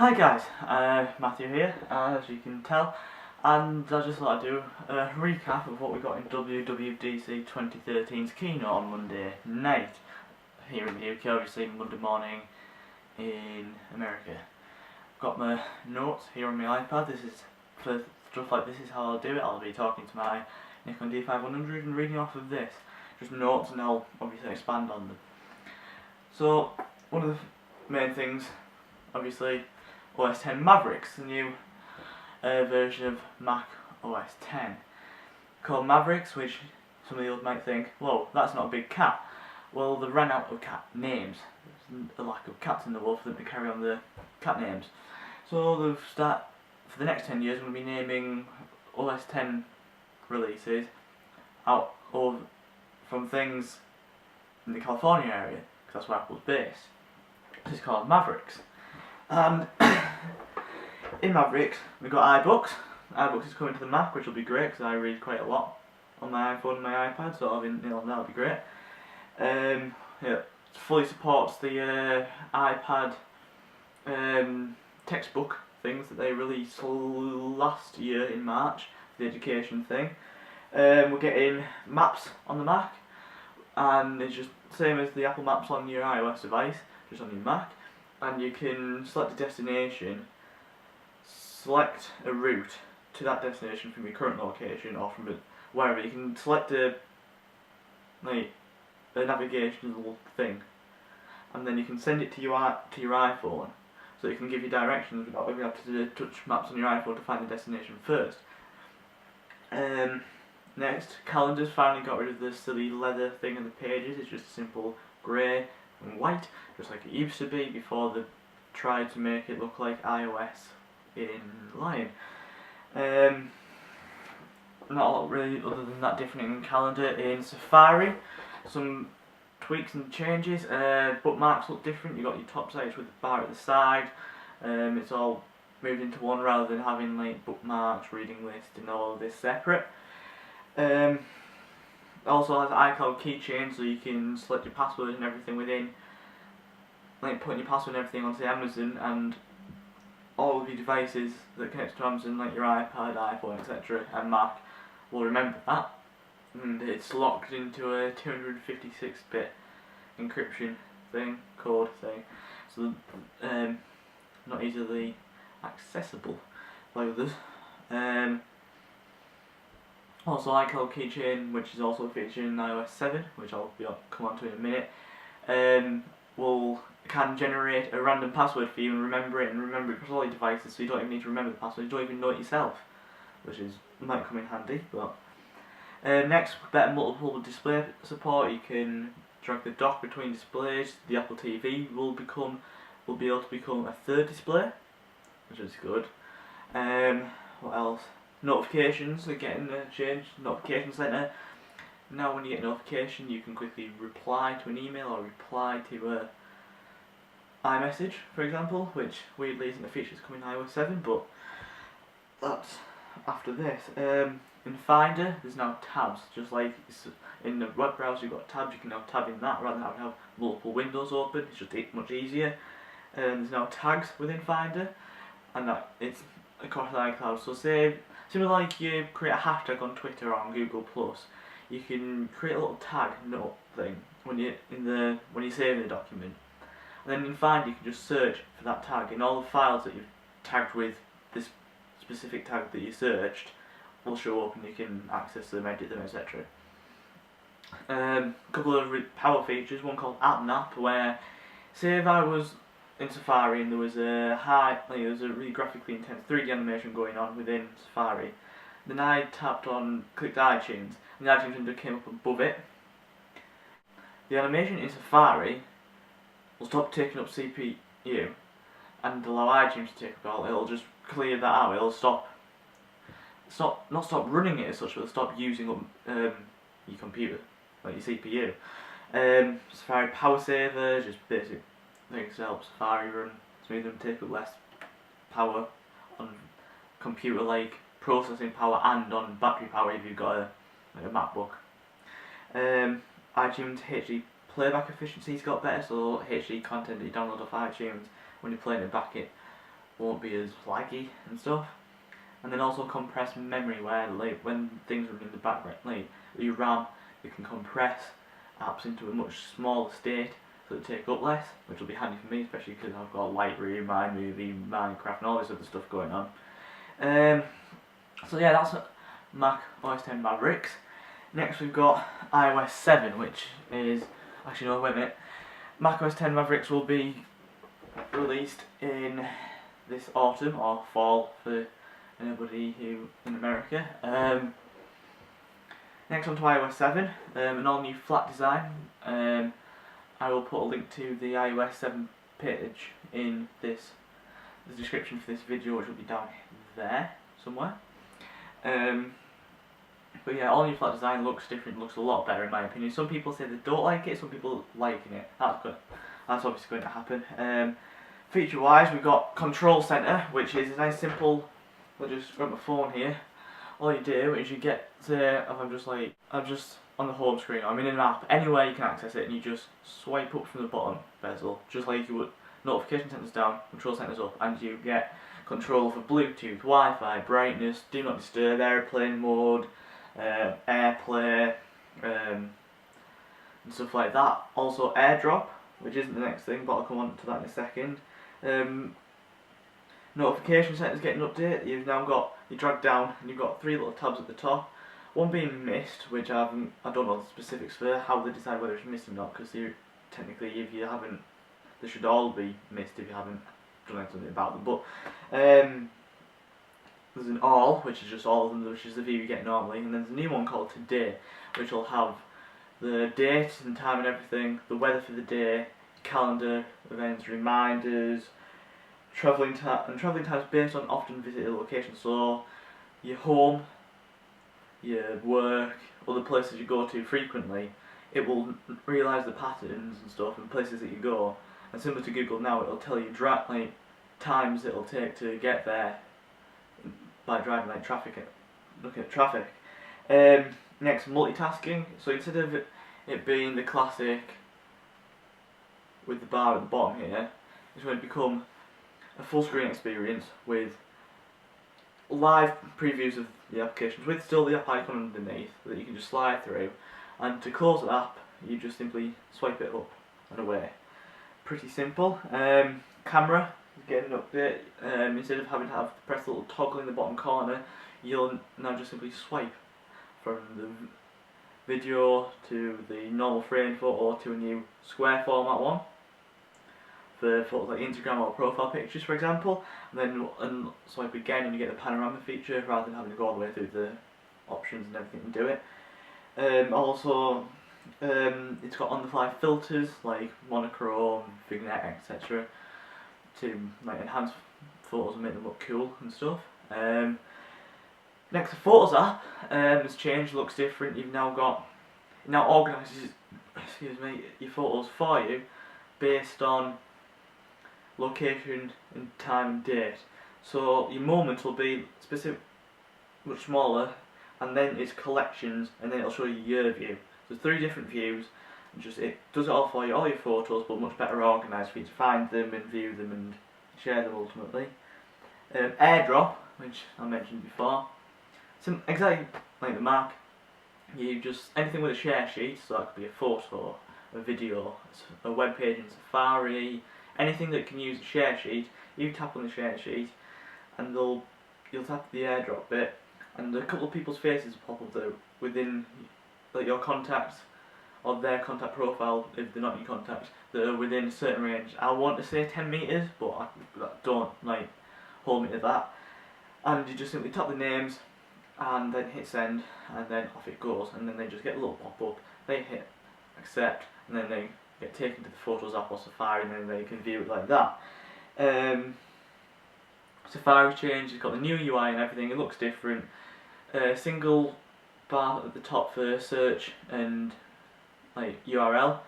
Hi guys, Matthew here, as you can tell, and I just thought I'd do a recap of what we got in WWDC 2013's Keynote on Monday night here in the UK, obviously Monday morning in America. I've got my notes here on my iPad. This is for stuff like this is how I'll do it. I'll be talking to my Nikon D5100 and reading off of this, just notes, and I'll obviously expand on them. So one of the main things, obviously, OS 10 Mavericks, the new version of Mac OS 10, called Mavericks, which some of you might think, whoa, that's not a big cat. Well, they ran out of cat names. There's a lack of cats in the world for them to carry on the cat names. So they've for the next 10 years, we're going to be naming OS 10 releases out of from things in the California area, because that's where Apple's based. It's called Mavericks. And in Mavericks, we've got iBooks. iBooks is coming to the Mac, which will be great because I read quite a lot on my iPhone and my iPad, so that'll be great. Yeah, it fully supports the iPad textbook things that they released last year in March, the education thing. We're getting maps on the Mac, and it's just the same as the Apple Maps on your iOS device, just on your Mac. And you can select a destination, select a route to that destination from your current location or from wherever. You can select a navigational thing, and then you can send it to your iPhone, so you can give you directions without having to touch maps on your iPhone to find the destination first. Next, calendars finally got rid of the silly leather thing on the pages. It's just a simple grey and white, just like it used to be before they tried to make it look like iOS in Lion. Not a lot really other than that different in calendar. In Safari, some tweaks and changes. Bookmarks look different. You got your top sites with the bar at the side. It's all moved into one rather than having like bookmarks, reading list, and all of this separate. Also has iCloud keychain, so you can select your password and everything within, like putting your password and everything onto Amazon, and all of your devices that connect to Amazon, like your iPad, iPhone, etc. and Mac, will remember that. And it's locked into a 256-bit encryption code thing, so not easily accessible by others. Also, iCloud keychain, which is also featured in iOS 7, which I'll come on to in a minute, can generate a random password for you and remember it across all your devices, so you don't even need to remember the password. You don't even know it yourself, which might come in handy. But next, better multiple display support. You can drag the dock between displays. The Apple TV will be able to become a third display, which is good. What else? Notifications are getting changed. Notification center. Now when you get a notification, you can quickly reply to an email or reply to a iMessage, for example, which weirdly isn't a feature that's coming in iOS 7, but that's after this. In Finder, there's now tabs, just like in the web browser you've got tabs. You can now tab in that rather than having to have multiple windows open. It's just much easier. There's now tags within Finder, and that it's across iCloud. So say, similar like you create a hashtag on Twitter or on Google+, you can create a little tag note thing when you're saving the document, and then in Finder you can just search for that tag, and all the files that you've tagged with this specific tag that you searched will show up, and you can access them, edit them, etc. A couple of power features. One called AppNap, where say if I was in Safari and there was a really graphically intense 3D animation going on within Safari, then I clicked iTunes, and the iTunes window came up above it. The animation in Safari will stop taking up CPU and allow iTunes to take up all. It'll just clear that out. It'll not stop running it as such, but it'll stop using up your computer, like your CPU. Safari power saver, just basic things to help Safari run smoother and take up less power on computer, like processing power and on battery power if you've got a MacBook. iTunes HD playback efficiency's got better, so HD content that you download off iTunes, when you're playing it back, it won't be as laggy and stuff. And then also compressed memory, where like when things run in the background, like your RAM, you can compress apps into a much smaller state so it take up less, which will be handy for me, especially because I've got Lightroom, iMovie, Minecraft, and all this other stuff going on. So yeah, that's Mac OS X Mavericks. Next we've got iOS 7, which is, actually no, wait a minute, Mac OS X Mavericks will be released in this autumn or fall for anybody who in America. Next on to iOS 7, an all new flat design. I will put a link to the iOS 7 page in the description for this video, which will be down there somewhere. But yeah, all new flat design looks different, looks a lot better in my opinion. Some people say they don't like it, some people liking it. That's good. That's obviously going to happen. Feature wise, we've got Control Center, which is a nice simple. I'll just grab my phone here. All you do is you get to, if I'm just on the home screen, I'm in an app, anywhere you can access it, and you just swipe up from the bottom bezel, just like you would. Notification centers down, control centers up, and you get control for Bluetooth, Wi-Fi, brightness, do not disturb, airplane mode, AirPlay, and stuff like that. Also AirDrop, which isn't the next thing, but I'll come on to that in a second. Notification settings getting updated. You've now got, you drag down and you've got 3 little tabs at the top. One being missed, which I don't know the specifics for how they decide whether it's missed or not, because technically if you haven't, they should all be missed if you haven't done anything about them. But there's an all, which is just all of them, which is the view you get normally, and then there's a new one called Today, which will have the date and time and everything, the weather for the day, calendar, events, reminders, travelling times based on often visited locations. So your home, your work, other places you go to frequently, it will realise the patterns and stuff and places that you go. And similar to Google now, it'll tell you like times it'll take to get there by driving, like looking at traffic. Next, multitasking. So instead of it being the classic with the bar at the bottom here, it's going to become a full screen experience with live previews of the applications, with still the app icon underneath that you can just slide through, and to close the app you just simply swipe it up and away. Pretty simple. Camera is getting an update. Instead of having to press the little toggle in the bottom corner, you'll now just simply swipe from the video to the normal frame photo to a new square format one for photos like Instagram or profile pictures, for example, and then swipe again and you get the panorama feature rather than having to go all the way through the options and everything and do it. Also, it's got on-the-fly filters like monochrome, vignette, etc. to like enhance photos and make them look cool and stuff. Next, the Photos app has changed, looks different. It now organises, your photos for you based on location and time and date. So your moments will be specific, much smaller, and then it's collections, and then it'll show you your view. So 3 different views, and it does it all for you, all your photos, but much better organised for you to find them and view them and share them ultimately. AirDrop, which I mentioned before, exactly like the Mac, you just, anything with a share sheet, so that could be a photo, a video, a web page in Safari, anything that can use a share sheet, you tap on the share sheet and you'll tap the AirDrop bit, and a couple of people's faces will pop up there within like your contacts or their contact profile, if they're not your contacts, that are within a certain range. I want to say 10 metres, but don't like hold me to that. And you just simply tap the names and then hit send, and then off it goes, and then they just get a little pop up, they hit accept, and then they get taken to the Photos app or Safari, and then they can view it like that. Safari's changed, it's got the new UI and everything, it looks different. Single bar at the top for search and like URL.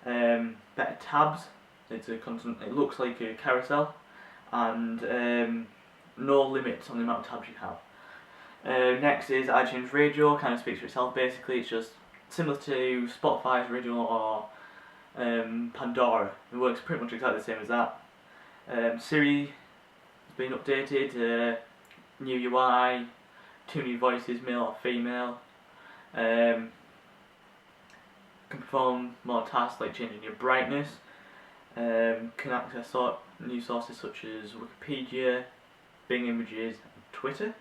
Better tabs, it looks like a carousel, and no limits on the amount of tabs you have. Next is iTunes Radio, kind of speaks for itself basically. It's just similar to Spotify's original or Pandora. It works pretty much exactly the same as that. Siri has been updated. New UI, 2 new voices, male or female. Can perform more tasks like changing your brightness. Can access new sources such as Wikipedia, Bing Images, and Twitter.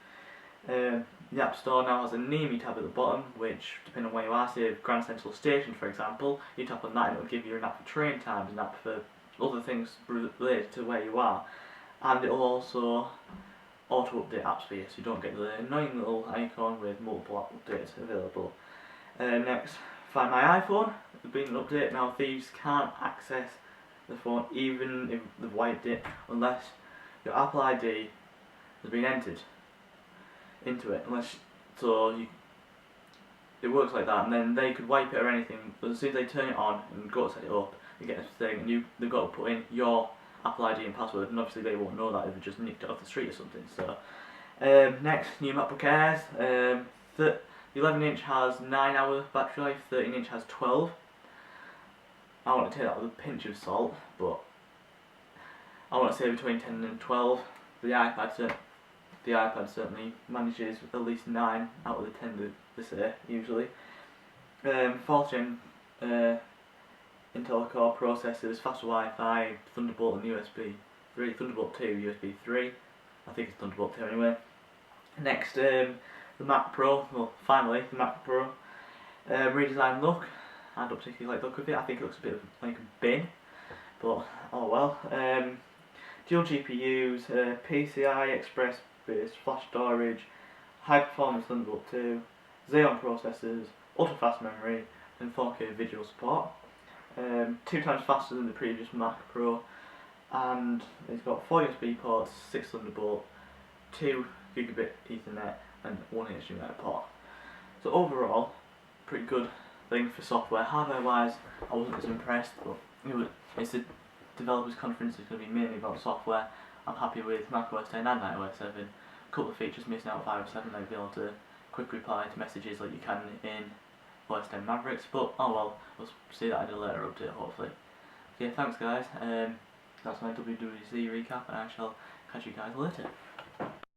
The App Store now has a Near Me tab at the bottom, which, depending on where you are, say Grand Central Station for example, you tap on that and it will give you an app for train times, an app for other things related to where you are, and it will also auto-update apps for you, so you don't get the annoying little icon with multiple updates available. Next, Find My iPhone. There's been an update now. Thieves can't access the phone even if they've wiped it unless your Apple ID has been entered into it. It works like that, and then they could wipe it or anything. But as soon as they turn it on and go to set it up, you get this thing, and they've got to put in your Apple ID and password, and obviously they won't know that if they just nicked it off the street or something. So next, new MacBook Airs. The 11-inch has 9-hour battery life, 13-inch has 12. I want to take that with a pinch of salt, but I want to say between 10 and 12. The iPad certainly manages at least 9 out of the 10 they say usually. 4th gen Intel Core processors, faster Wi-Fi, Thunderbolt and USB 3, Thunderbolt 2, USB 3. I think it's Thunderbolt 2 anyway. Next, the Mac Pro. Well, finally, the Mac Pro. Redesigned look. I don't particularly like the look of it. I think it looks a bit like a bin, but oh well. Dual GPUs, PCI Express based flash storage, high performance Thunderbolt 2, Xeon processors, ultra fast memory, and 4K video support. 2 times faster than the previous Mac Pro, and it's got 4 USB ports, 6 Thunderbolt, 2 gigabit Ethernet, and 1 HDMI port. So overall, pretty good thing for software. Hardware wise, I wasn't as impressed, but it's a developers conference, it's going to be mainly about software. I'm happy with macOS 10 and iOS 7. A couple of features missing out of iOS 7, like being able to quick reply to messages like you can in OS 10 Mavericks, but oh well, we'll see that in a later update hopefully. Okay, thanks guys, that's my WWDC recap, and I shall catch you guys later.